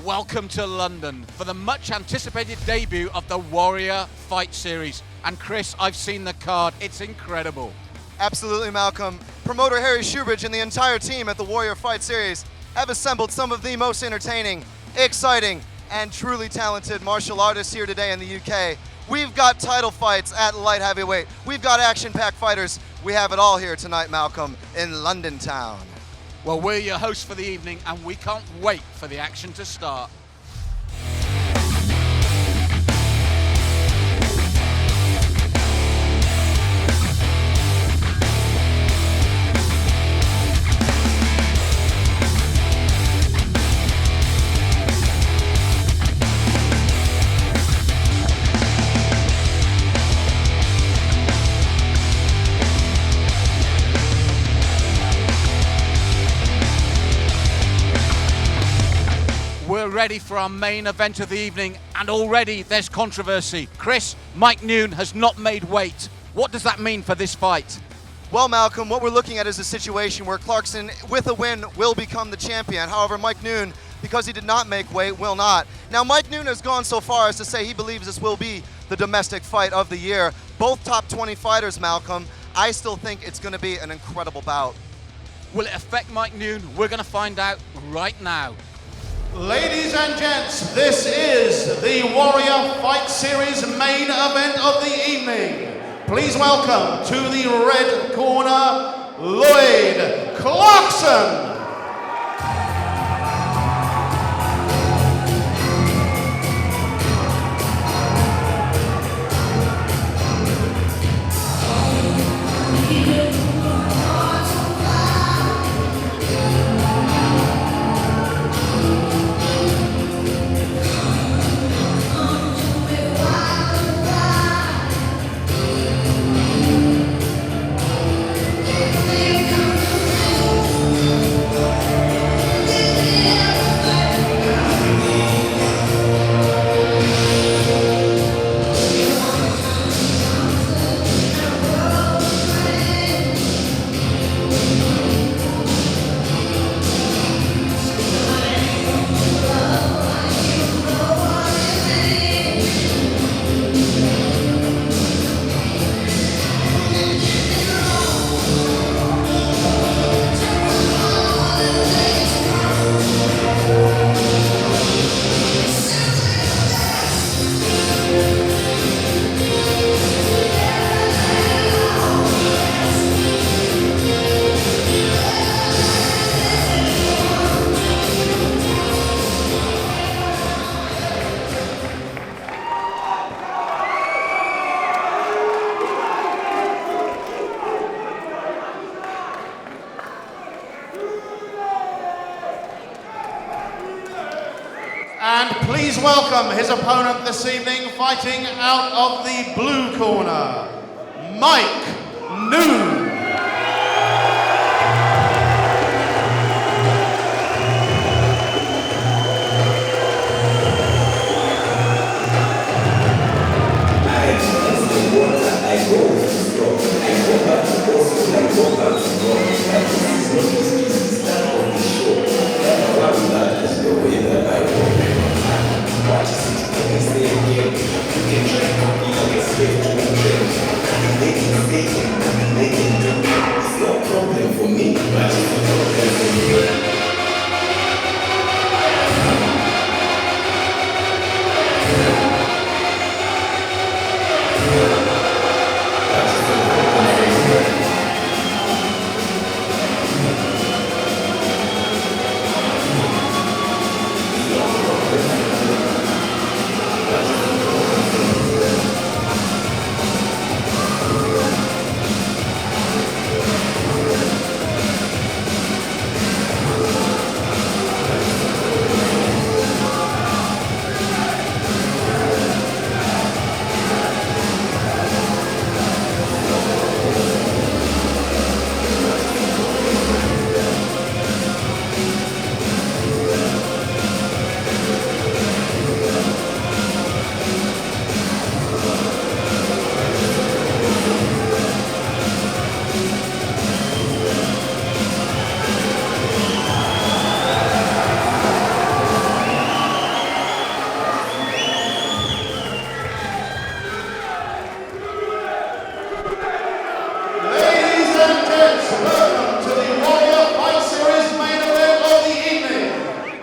Welcome to London for the much anticipated debut of the Warrior Fight Series. And Chris, I've seen the card, it's incredible. Absolutely, Malcolm. Promoter Harry Shoebridge and the entire team at the Warrior Fight Series have assembled some of the most entertaining, exciting, and truly talented martial artists here today in the UK. We've got title fights at light heavyweight. We've got action-packed fighters. We have it all here tonight, Malcolm, in London town. Well, we're your hosts for the evening, and we can't wait for the action to start. We're ready for our main event of the evening, and already there's controversy. Chris, Mike Neun has not made weight. What does that mean for this fight? Well, Malcolm, what we're looking at is a situation where Clarkson, with a win, will become the champion. However, Mike Neun, because he did not make weight, will not. Now, Mike Neun has gone so far as to say he believes this will be the domestic fight of the year. Both top 20 fighters, Malcolm. I still think it's going to be an incredible bout. Will it affect Mike Neun? We're going to find out right now. Ladies and gents, this is the Warrior Fight Series main event of the evening. Please welcome to the red corner, Lloyd Clarkson. And please welcome his opponent this evening, fighting out of the blue corner, Mike Neun. They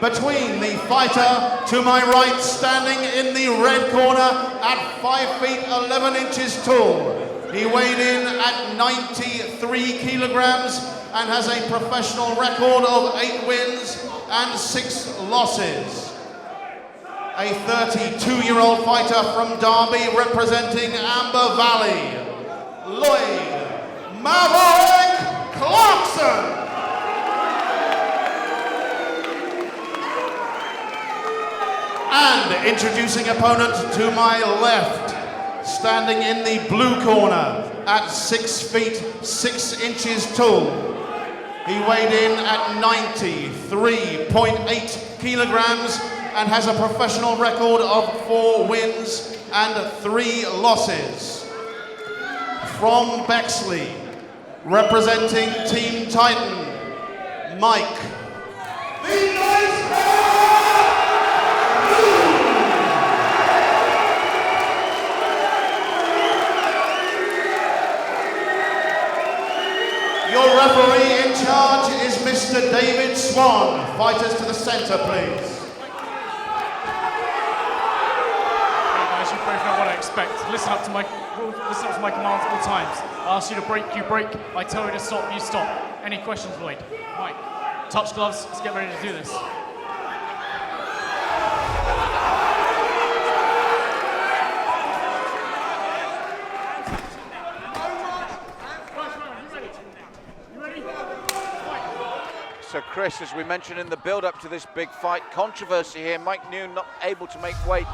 between the fighter to my right, standing in the red corner at 5 feet 11 inches tall. He weighed in at 93 kilograms and has a professional record of 8 wins and 6 losses. A 32-year-old fighter from Derby representing Amber Valley, Lloyd Maverick Clarkson. And introducing opponent to my left, standing in the blue corner at 6 feet 6 inches tall. He weighed in at 93.8 kilograms and has a professional record of 4 wins and 3 losses. From Bexley, representing Team Titan, Mike. The Nice Your referee in charge is Mr. David Swan. Fighters to the center, please. As you both know what I expect. Listen up to my commands at all times. I ask you to break, you break. I tell you to stop, you stop. Any questions, Lloyd? Mike, touch gloves. Let's get ready to do this. So Chris, as we mentioned in the build-up to this big fight, controversy here. Mike Neun not able to make weight.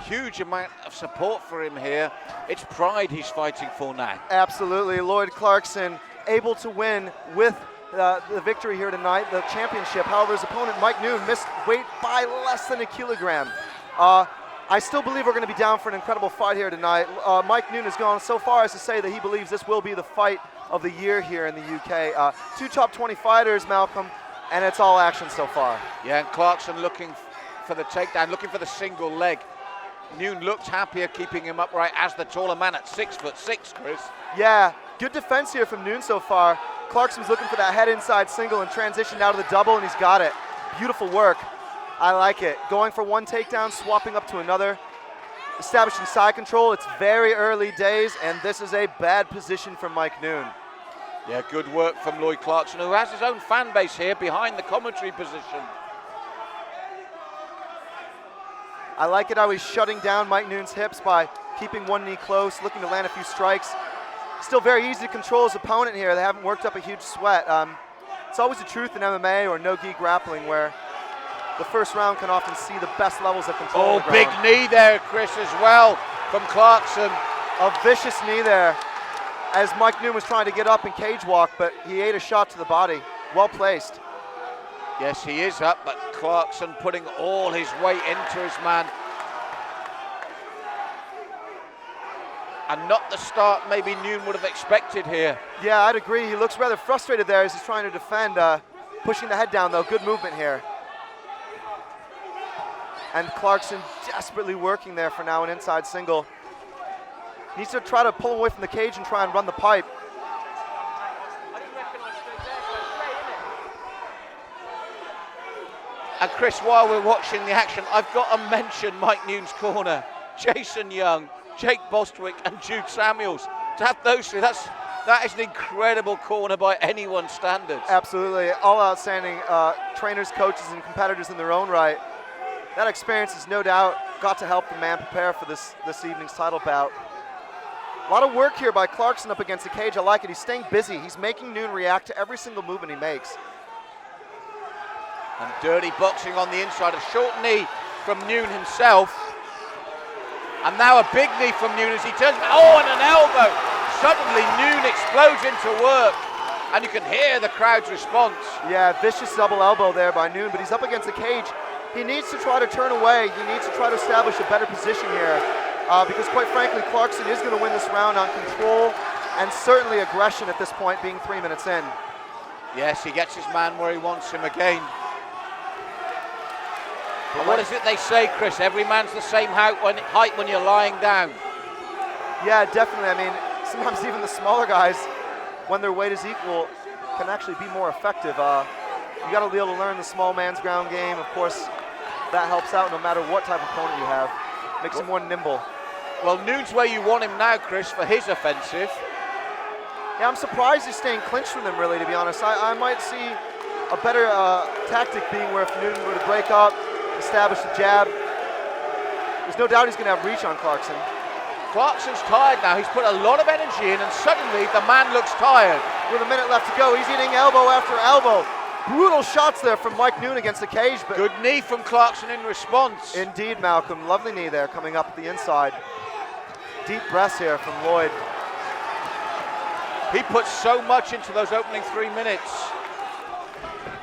Huge amount of support for him here. It's pride he's fighting for now. Absolutely. Lloyd Clarkson able to win with the victory here tonight, the championship. However, his opponent, Mike Neun, missed weight by less than a kilogram. I still believe we're going to be down for an incredible fight here tonight. Mike Neun has gone so far as to say that he believes this will be the fight of the year here in the UK. 2 top 20 fighters, Malcolm, and it's all action so far. Yeah, and Clarkson looking for the takedown, looking for the single leg. Neun looked happier keeping him upright as the taller man at 6'6", Chris. Yeah, good defense here from Neun so far. Clarkson's looking for that head inside single and transitioned out of the double, and he's got it. Beautiful work. I like it. Going for one takedown, swapping up to another. Establishing side control. It's very early days, and this is a bad position for Mike Neun. Yeah, good work from Lloyd Clarkson, who has his own fan base here behind the commentary position. I like it how he's shutting down Mike Neun's hips by keeping one knee close, looking to land a few strikes. Still very easy to control his opponent here. They haven't worked up a huge sweat. It's always the truth in MMA or no-gi grappling where the first round can often see the best levels of control. Oh, big knee there, Chris, as well from Clarkson. A vicious knee there as Mike Neun was trying to get up and cage walk, but he ate a shot to the body. Well placed. Yes, he is up, but Clarkson putting all his weight into his man. And not the start maybe Neun would have expected here. Yeah, I'd agree. He looks rather frustrated there as he's trying to defend. Pushing the head down, though. Good movement here. And Clarkson desperately working there for now, an inside single. Needs to try to pull away from the cage and try and run the pipe. And Chris, while we're watching the action, I've got to mention Mike Neun's corner. Jason Young, Jake Bostwick and Jude Samuels. To have those three, that is an incredible corner by anyone's standards. Absolutely, all outstanding trainers, coaches and competitors in their own right. That experience has no doubt got to help the man prepare for this evening's title bout. A lot of work here by Clarkson up against the cage. I like it. He's staying busy. He's making Neun react to every single movement he makes. And dirty boxing on the inside. A short knee from Neun himself. And now a big knee from Neun as he turns. Oh, and an elbow. Suddenly Neun explodes into work. And you can hear the crowd's response. Yeah, vicious double elbow there by Neun, but he's up against the cage. He needs to try to turn away. He needs to try to establish a better position here. Because quite frankly, Clarkson is going to win this round on control and certainly aggression at this point, being 3 minutes in. Yes, he gets his man where he wants him again. But what is it they say, Chris? Every man's the same height when you're lying down. Yeah, definitely. I mean, sometimes even the smaller guys, when their weight is equal, can actually be more effective. You got to be able to learn the small man's ground game. Of course, that helps out no matter what type of opponent you have. Makes him more nimble. Well, Neun's where you want him now, Chris, for his offensive. Yeah, I'm surprised he's staying clinched with him, really, to be honest. I might see a better tactic being where if Neun were to break up, establish the jab, there's no doubt he's going to have reach on Clarkson. Clarkson's tired now. He's put a lot of energy in, and suddenly the man looks tired. With a minute left to go, he's eating elbow after elbow. Brutal shots there from Mike Neun against the cage. But good knee from Clarkson in response. Indeed, Malcolm. Lovely knee there coming up the inside. Deep breaths here from Lloyd. He puts so much into those opening 3 minutes.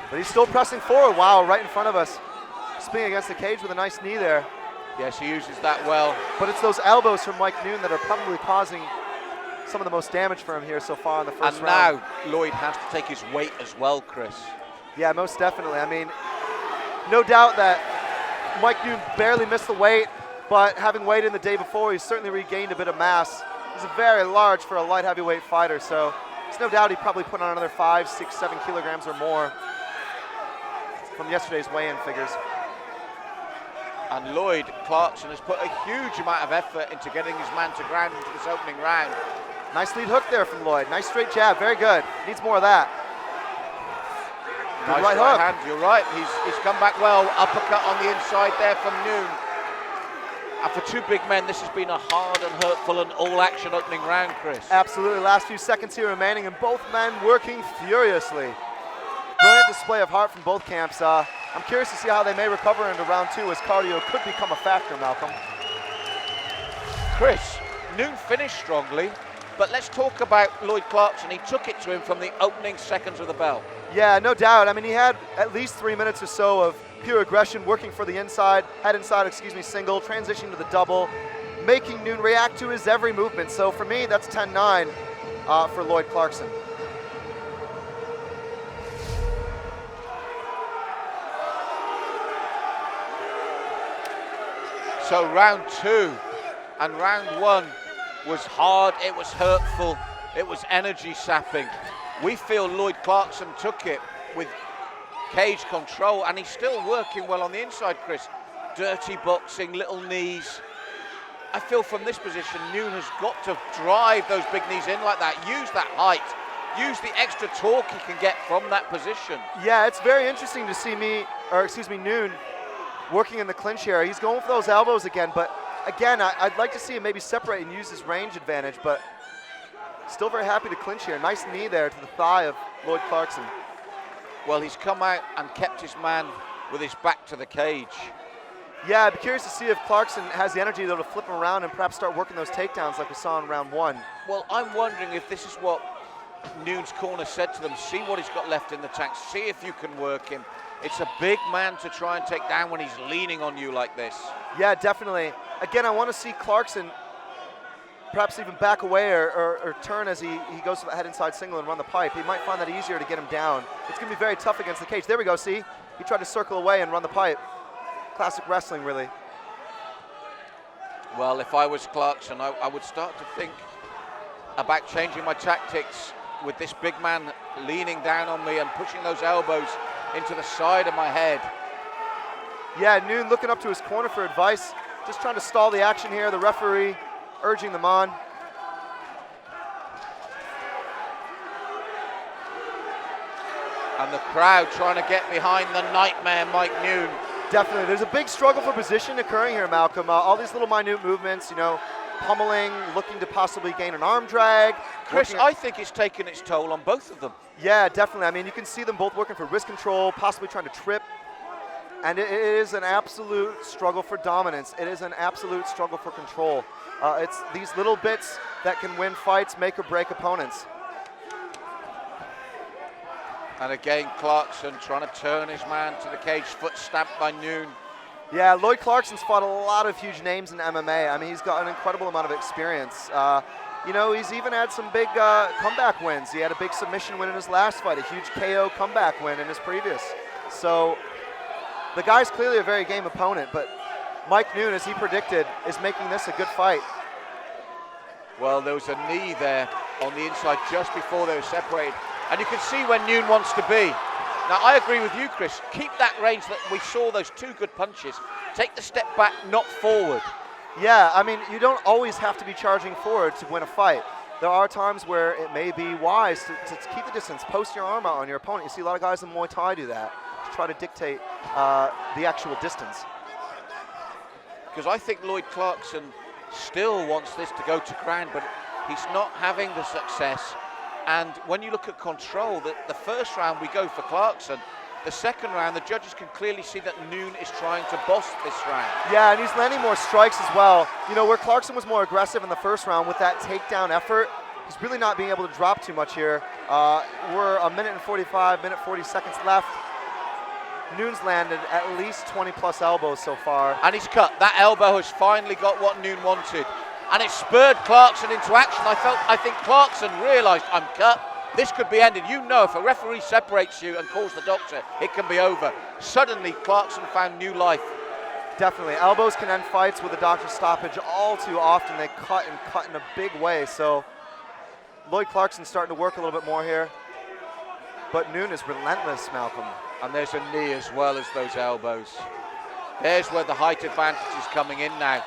But he's still pressing forward. Wow, right in front of us. Spinning against the cage with a nice knee there. Yes, he uses that well. But it's those elbows from Mike Neun that are probably causing some of the most damage for him here so far in the first round. And now Lloyd has to take his weight as well, Chris. Yeah, most definitely. I mean, no doubt that Mike Neun barely missed the weight, but having weighed in the day before, he's certainly regained a bit of mass. He's very large for a light heavyweight fighter, so there's no doubt he probably put on another 5, 6, 7 kilograms or more from yesterday's weigh-in figures. And Lloyd Clarkson has put a huge amount of effort into getting his man to ground into this opening round. Nice lead hook there from Lloyd. Nice straight jab, very good. Needs more of that. Nice right hook. Hand. You're right, he's come back well. Uppercut on the inside there from Neun. And for two big men, this has been a hard and hurtful and all-action opening round, Chris. Absolutely. Last few seconds here remaining, and both men working furiously. Brilliant display of heart from both camps. I'm curious to see how they may recover into round 2, as cardio could become a factor, Malcolm. Chris, Neun finished strongly, but let's talk about Lloyd Clarkson. He took it to him from the opening seconds of the bell. Yeah, no doubt. I mean, he had at least 3 minutes or so of pure aggression, working for the inside, single, transitioning to the double, making Neun react to his every movement. So for me, that's 10-9 for Lloyd Clarkson. So round 2 and round 1 was hard, it was hurtful, it was energy sapping. We feel Lloyd Clarkson took it with cage control, and he's still working well on the inside, Chris. Dirty boxing, little knees. I feel from this position, Neun has got to drive those big knees in like that, use that height, use the extra torque he can get from that position. Yeah, it's very interesting to see Neun working in the clinch here. He's going for those elbows again, but again, I'd like to see him maybe separate and use his range advantage, but still very happy to clinch here. Nice knee there to the thigh of Lloyd Clarkson. Well, he's come out and kept his man with his back to the cage. Yeah, I'd be curious to see if Clarkson has the energy though to flip him around and perhaps start working those takedowns like we saw in round 1. Well, I'm wondering if this is what Neun's corner said to them. See what he's got left in the tank. See if you can work him. It's a big man to try and take down when he's leaning on you like this. Yeah, definitely. Again, I want to see Clarkson perhaps even back away or turn as he goes for the head inside single and run the pipe. He might find that easier to get him down. It's going to be very tough against the cage. There we go, see? He tried to circle away and run the pipe. Classic wrestling, really. Well, if I was Clarkson, I would start to think about changing my tactics with this big man leaning down on me and pushing those elbows into the side of my head. Yeah, Neun looking up to his corner for advice, just trying to stall the action here. The referee urging them on. And the crowd trying to get behind the nightmare Mike Neun. Definitely, there's a big struggle for position occurring here, Malcolm. All these little minute movements, pummeling, looking to possibly gain an arm drag. Chris, I think it's taken its toll on both of them. Yeah, definitely. I mean, you can see them both working for wrist control, possibly trying to trip. And it is an absolute struggle for dominance. It is an absolute struggle for control. It's these little bits that can win fights, make or break opponents. And again, Clarkson trying to turn his man to the cage, foot stamped by Neun. Yeah, Lloyd Clarkson's fought a lot of huge names in MMA. I mean, he's got an incredible amount of experience. He's even had some big comeback wins. He had a big submission win in his last fight, a huge KO comeback win in his previous. So the guy's clearly a very game opponent, but Mike Neun, as he predicted, is making this a good fight. Well, there was a knee there on the inside just before they were separated. And you can see where Neun wants to be. Now, I agree with you, Chris. Keep that range that we saw those 2 good punches. Take the step back, not forward. Yeah, I mean, you don't always have to be charging forward to win a fight. There are times where it may be wise to keep the distance, post your arm out on your opponent. You see a lot of guys in Muay Thai do that, to try to dictate the actual distance. Because I think Lloyd Clarkson still wants this to go to ground, but he's not having the success. And when you look at control, the first round we go for Clarkson. The second round, the judges can clearly see that Neun is trying to boss this round. Yeah, and he's landing more strikes as well. You know, where Clarkson was more aggressive in the first round with that takedown effort, he's really not being able to drop too much here. We're a minute and 45, minute 40 seconds left. Neun's landed at least 20 plus elbows so far. And he's cut. That elbow has finally got what Neun wanted. And it spurred Clarkson into action. I think Clarkson realised, I'm cut. This could be ended. You know, if a referee separates you and calls the doctor, it can be over. Suddenly, Clarkson found new life. Definitely. Elbows can end fights with a doctor's stoppage all too often. They cut in a big way. So Lloyd Clarkson's starting to work a little bit more here. But Neun is relentless, Malcolm. And there's a knee as well as those elbows. There's where the height advantage is coming in now.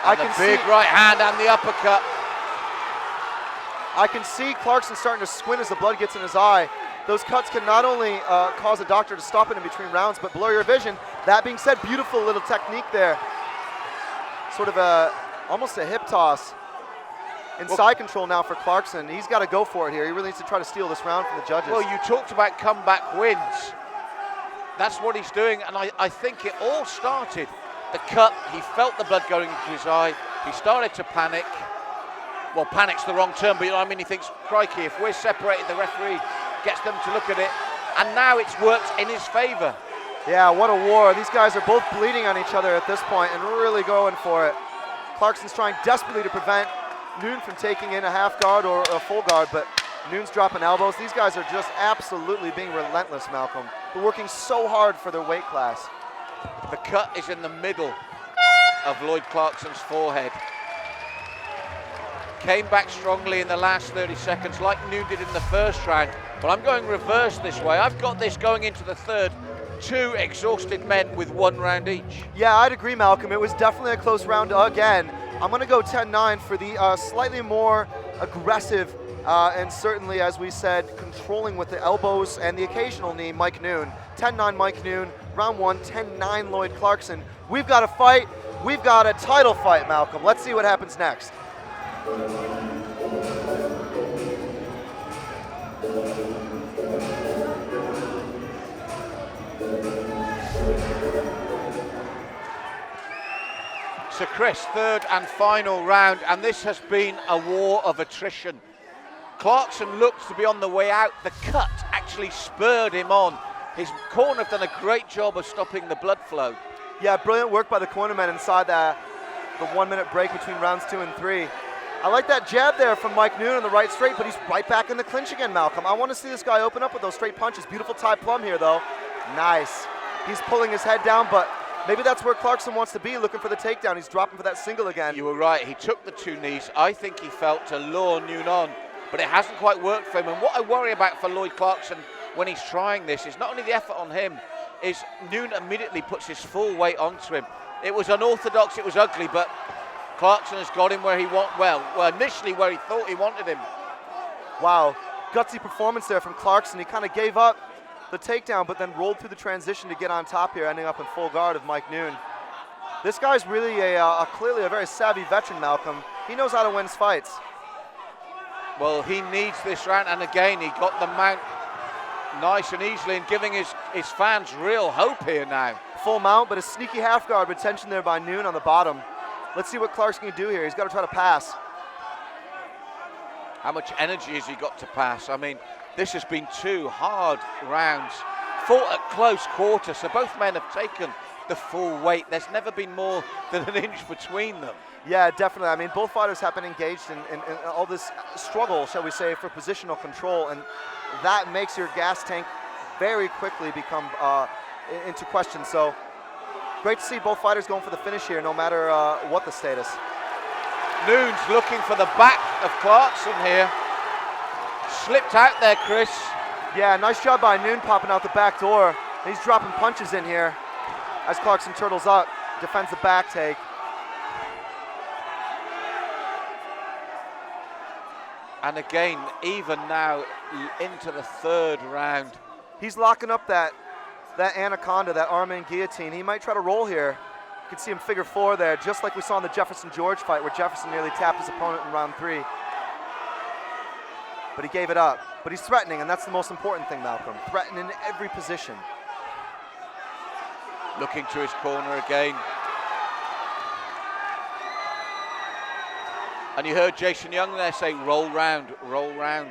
And the big right hand and the uppercut. I can see Clarkson starting to squint as the blood gets in his eye. Those cuts can not only cause a doctor to stop it in between rounds, but blur your vision. That being said, beautiful little technique there. Sort of almost a hip toss. Inside control now for Clarkson. He's got to go for it here. He really needs to try to steal this round from the judges. Well, you talked about comeback wins. That's what he's doing, and I think it all started. The cut, he felt the blood going into his eye. He started to panic. Well, panic's the wrong term, but you know what I mean? He thinks, crikey, if we're separated, the referee gets them to look at it. And now it's worked in his favor. Yeah, what a war. These guys are both bleeding on each other at this point and really going for it. Clarkson's trying desperately to prevent Neun from taking in a half guard or a full guard, but Neun's dropping elbows. These guys are just absolutely being relentless, Malcolm. They're working so hard for their weight class. The cut is in the middle of Lloyd Clarkson's forehead. Came back strongly in the last 30 seconds like Neun did in the first round, but I'm going reverse this way. I've got this going into the third. 2 exhausted men with 1 round each. Yeah, I'd agree, Malcolm. It was definitely a close round again. I'm going to go 10-9 for the slightly more aggressive and certainly, as we said, controlling with the elbows and the occasional knee, Mike Neun. 10-9 Mike Neun, round 1, 10-9 Lloyd Clarkson. We've got a fight. We've got a title fight, Malcolm. Let's see what happens next. So Chris, third and final round, and this has been a war of attrition. Clarkson looks to be on the way out. The cut actually spurred him on. His corner have done a great job of stopping the blood flow. Yeah, brilliant work by the cornermen inside the 1 minute break between rounds 2 and 3. I like that jab there from Mike Neun on the right straight, but he's right back in the clinch again, Malcolm. I want to see this guy open up with those straight punches. Beautiful Thai plum here, though. Nice. He's pulling his head down, but maybe that's where Clarkson wants to be, looking for the takedown. He's dropping for that single again. You were right. He took the 2 knees. I think he felt to lure Neun on, but it hasn't quite worked for him. And what I worry about for Lloyd Clarkson when he's trying this is not only the effort on him, is Neun immediately puts his full weight onto him. It was unorthodox, it was ugly, but Clarkson has got him where he well, initially where he thought he wanted him. Wow, gutsy performance there from Clarkson. He kind of gave up the takedown, but then rolled through the transition to get on top here, ending up in full guard of Mike Neun. This guy's really clearly a very savvy veteran, Malcolm. He knows how to win fights. Well, he needs this round, and again, he got the mount nice and easily and giving his fans real hope here now. Full mount, but a sneaky half guard retention there by Neun on the bottom. Let's see what Clarkson can do here. He's got to try to pass. How much energy has he got to pass? I mean, this has been 2 hard rounds, fought at close quarter, so both men have taken the full weight. There's never been more than an inch between them. Yeah, definitely. I mean, both fighters have been engaged in all this struggle, shall we say, for positional control, and that makes your gas tank very quickly become into question. So great to see both fighters going for the finish here, no matter what the status. Neun's looking for the back of Clarkson here. Slipped out there, Chris. Yeah, nice job by Neun popping out the back door. He's dropping punches in here as Clarkson turtles up, defends the back take. And again, even now into the third round. He's locking up that anaconda, that arm in guillotine. He might try to roll here. You can see him figure 4 there, just like we saw in the Jefferson-George fight where Jefferson nearly tapped his opponent in round 3. But he gave it up. But he's threatening, and that's the most important thing, Malcolm. Threatening in every position. Looking to his corner again. And you heard Jason Young there say, roll round, roll round.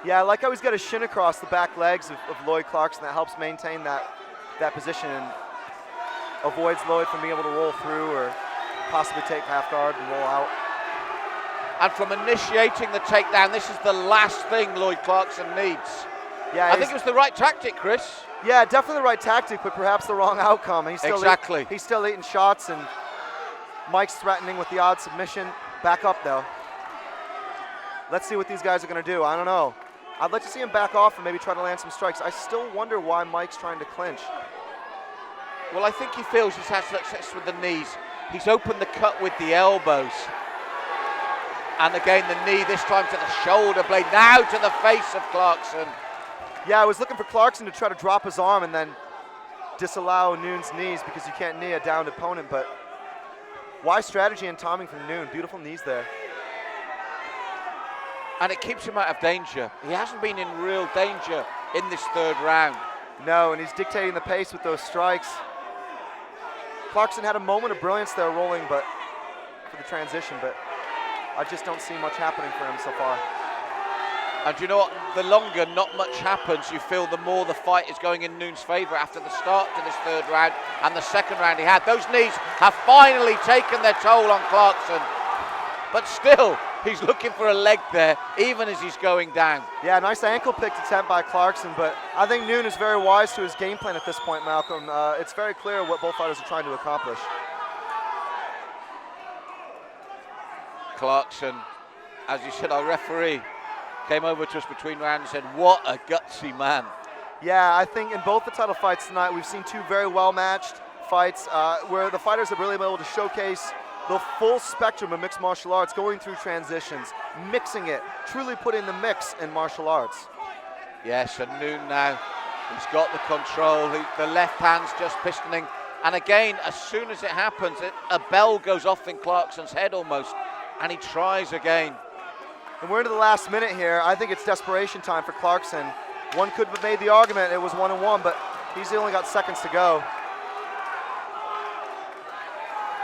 Yeah, I like how he's got his shin across the back legs of Lloyd Clarkson. That helps maintain that position and avoids Lloyd from being able to roll through or possibly take half guard and roll out. And from initiating the takedown, this is the last thing Lloyd Clarkson needs. Yeah, I think it was the right tactic, Chris. Yeah, definitely the right tactic, but perhaps the wrong outcome. He's still he's still eating shots, and Mike's threatening with the odd submission. Back up, though. Let's see what these guys are going to do. I don't know. I'd like to see him back off and maybe try to land some strikes. I still wonder why Mike's trying to clinch. Well, I think he feels he's had success with the knees. He's opened the cut with the elbows. And again, the knee, this time to the shoulder blade, now to the face of Clarkson. Yeah, I was looking for Clarkson to try to drop his arm and then disallow Neun's knees because you can't knee a downed opponent, but wise strategy and timing from Neun. Beautiful knees there. And it keeps him out of danger. He hasn't been in real danger in this third round. No, and he's dictating the pace with those strikes. Clarkson had a moment of brilliance there rolling but for the transition, but I just don't see much happening for him so far. And you know what? The longer not much happens, you feel the more the fight is going in Neun's favor after the start to this third round and the second round he had. Those knees have finally taken their toll on Clarkson. But still, he's looking for a leg there, even as he's going down. Yeah, nice ankle pick attempt by Clarkson, but I think Neun is very wise to his game plan at this point, Malcolm. It's very clear what both fighters are trying to accomplish. Clarkson, as you said, our referee came over to us between rounds and said, what a gutsy man. Yeah, I think in both the title fights tonight, we've seen two very well-matched fights where the fighters have really been able to showcase the full spectrum of mixed martial arts, going through transitions, mixing it, truly putting the mix in martial arts. Yes, and Neun now, he's got the control, the left hand's just pistoning, and again, as soon as it happens, a bell goes off in Clarkson's head almost, and he tries again. And we're into the last minute here. I think it's desperation time for Clarkson. One could have made the argument it was 1-1, but he's only got seconds to go.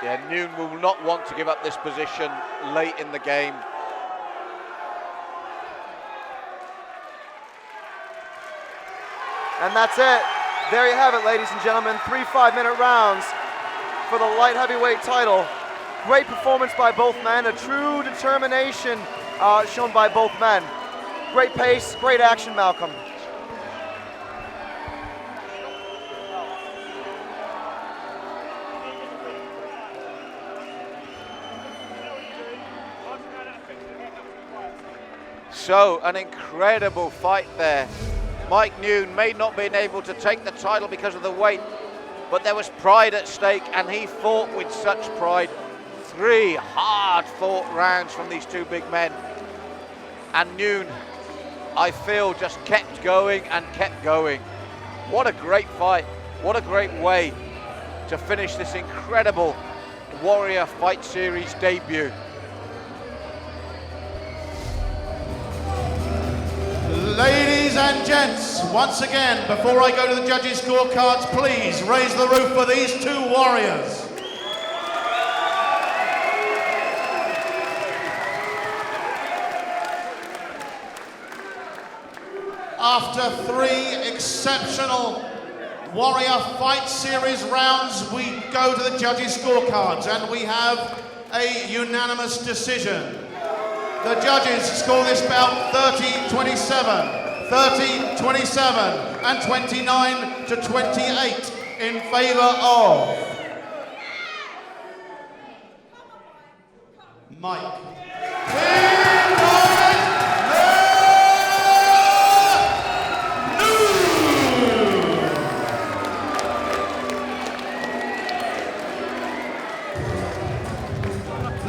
Yeah, Neun will not want to give up this position late in the game. And that's it. There you have it, ladies and gentlemen. 3 5-minute rounds for the light heavyweight title. Great performance by both men, a true determination shown by both men. Great pace, great action, Malcolm. So, an incredible fight there. Mike Neun may not have been able to take the title because of the weight, but there was pride at stake, and he fought with such pride. 3 hard-fought rounds from these two big men. And Neun, I feel, just kept going and kept going. What a great fight. What a great way to finish this incredible Warrior Fight Series debut. Ladies and gents, once again, before I go to the judges' scorecards, please raise the roof for these two warriors. After 3 exceptional Warrior Fight Series rounds, we go to the judges' scorecards, and we have a unanimous decision. The judges score this bout 30-27, 30-27, and 29-28 in favor of Mike.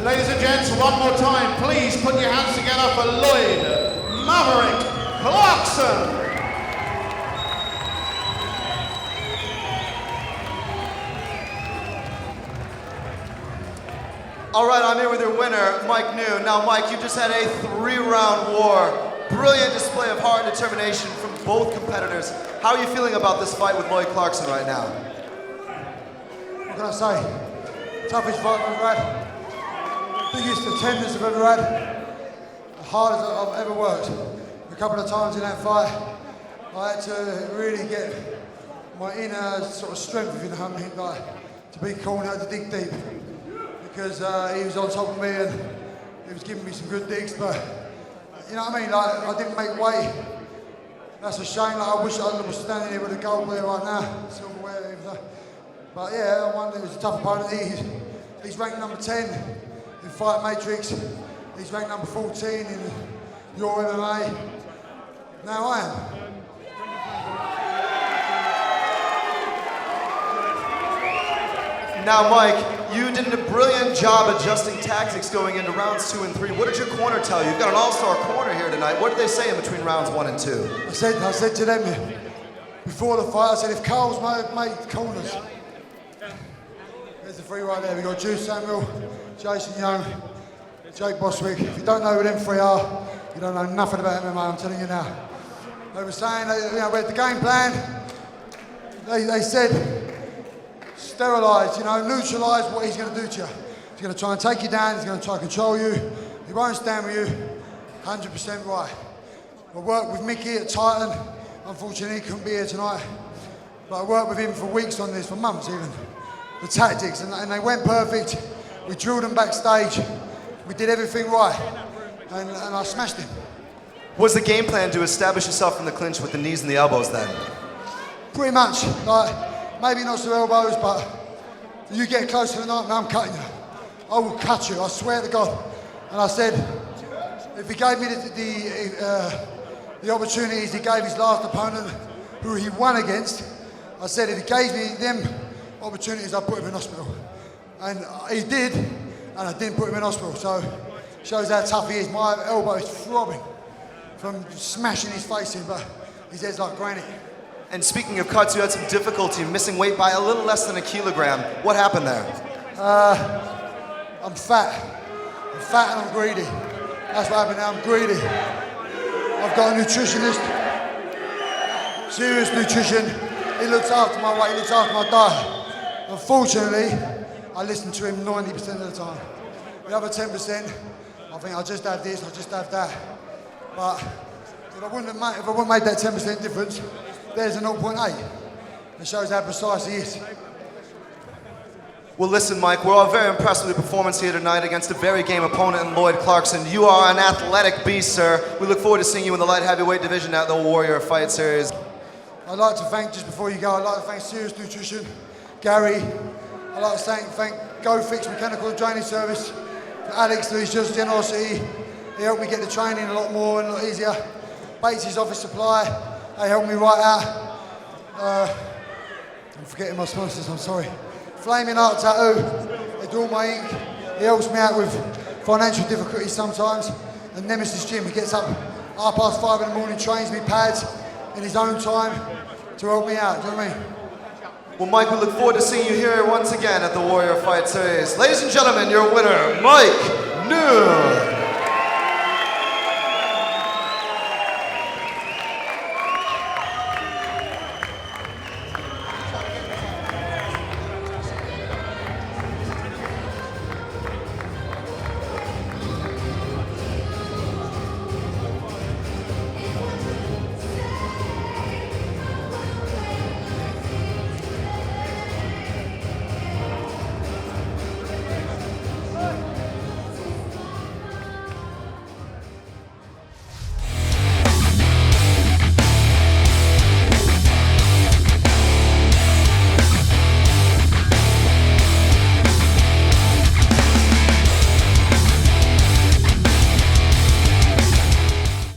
Ladies and gents, one more time, please put your hands together for Lloyd Maverick Clarkson. All right, I'm here with your winner, Mike Neun. Now, Mike, you just had a 3-round war. Brilliant display of heart and determination from both competitors. How are you feeling about this fight with Lloyd Clarkson right now? What can I say? Toughest fight I've ever had. Biggest attendance I've ever had. The hardest I've ever worked. A couple of times in that fight, I had to really get my inner sort of strength, if you know what I mean, like to be cornered, to dig deep. Because he was on top of me and he was giving me some good digs, but you know what I mean, like I didn't make weight. That's a shame. Like, I wish I was standing here with a goldware right now, silverware, everything. But yeah, I won. It was a tough opponent. He's ranked number 10 in Fight Matrix. He's ranked number 14 in Your MMA. Now I am. Now, Mike, you did a brilliant job adjusting tactics going into rounds 2 and 3. What did your corner tell you? You've got an all-star corner here tonight. What did they say in between rounds 1 and 2? I said to them before the fight, I said, if Carl's made corners, there's the 3 right there. We've got Juice Samuel, Jason Young, Jake Boswick. If you don't know who them 3 are, you don't know nothing about MMA, I'm telling you now. They were saying, we had the game plan. They said, sterilise, neutralise what he's going to do to you. He's going to try and take you down, he's going to try and control you. He won't stand with you, 100% right. I worked with Mickey at Titan. Unfortunately, he couldn't be here tonight. But I worked with him for weeks on this, for months even. The tactics, and they went perfect. We drilled them backstage. We did everything right, and I smashed him. Was the game plan to establish yourself in the clinch with the knees and the elbows then? Pretty much, maybe not so elbows, but you get close to the night, I'm cutting you. I will cut you, I swear to God. And I said, if he gave me the opportunities he gave his last opponent, who he won against, I said if he gave me them opportunities, I'd put him in hospital. And he did, and I didn't put him in hospital. So, shows how tough he is. My elbow is throbbing from smashing his face in, but his head's like granite. And speaking of cuts, you had some difficulty missing weight by a little less than a kilogram. What happened there? I'm fat. I'm fat and I'm greedy. That's what happened now, I'm greedy. I've got a nutritionist, serious nutrition. He looks after my weight, he looks after my diet. Unfortunately, I listen to him 90% of the time. The other 10%, I think I'll just have this, I'll just have that. But if I wouldn't have made that 10% difference, there's a 0.8. It shows how precise he is. Well, listen, Mike, we're all very impressed with your performance here tonight against a very game opponent in Lloyd Clarkson. You are an athletic beast, sir. We look forward to seeing you in the light heavyweight division at the Warrior Fight Series. I'd like to thank, just before you go, I'd like to thank Serious Nutrition, Gary. I'd like to thank GoFix Mechanical Training Service, for Alex, for his generosity. He helped me get the training a lot more and a lot easier. Bates' Office Supply, they helped me right out. I'm forgetting my sponsors, I'm sorry. Flaming Art Tattoo, they do all my ink. He helps me out with financial difficulties sometimes. And Nemesis Gym, he gets up 5:30 in the morning, trains me pads in his own time to help me out, do you know what I mean? Well, Mike, we look forward to seeing you here once again at the Warrior Fight Series. Ladies and gentlemen, your winner, Mike Neun.